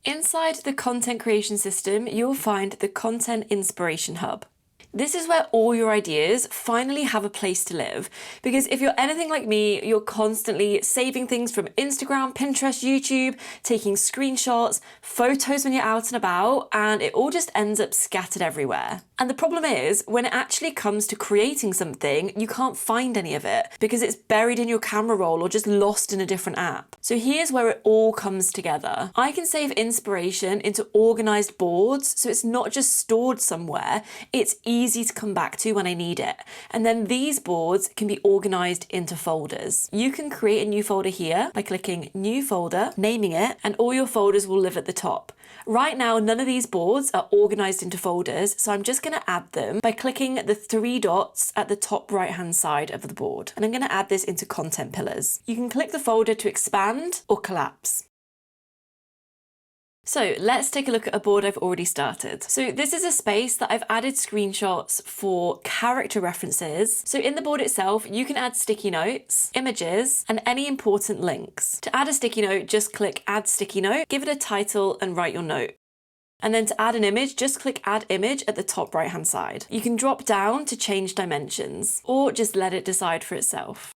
Inside the content creation system, you'll find the Content Inspiration Hub. This is where all your ideas finally have a place to live. Because if you're anything like me, you're constantly saving things from Instagram, Pinterest, YouTube, taking screenshots, photos when you're out and about, and it all just ends up scattered everywhere. And the problem is, when it actually comes to creating something, you can't find any of it because it's buried in your camera roll or just lost in a different app. So here's where it all comes together. I can save inspiration into organized boards, so it's not just stored somewhere, it's easy to come back to when I need it. And then these boards can be organized into folders. You can create a new folder here by clicking New Folder, naming it, and all your folders will live at the top. Right now, none of these boards are organized into folders, so I'm just going to add them by clicking the three dots at the top right-hand side of the board. And I'm going to add this into content pillars. You can click the folder to expand or collapse. So let's take a look at a board I've already started. So this is a space that I've added screenshots for character references. So in the board itself, you can add sticky notes, images, and any important links. To add a sticky note, just click Add Sticky Note, give it a title, and write your note. And then to add an image, just click Add Image at the top right-hand side. You can drop down to change dimensions, or just let it decide for itself.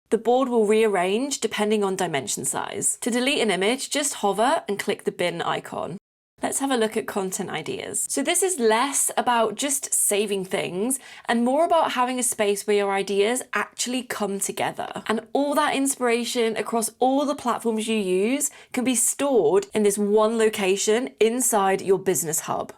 The board will rearrange depending on dimension size. To delete an image, just hover and click the bin icon. Let's have a look at content ideas. So this is less about just saving things and more about having a space where your ideas actually come together. And all that inspiration across all the platforms you use can be stored in this one location inside your business hub.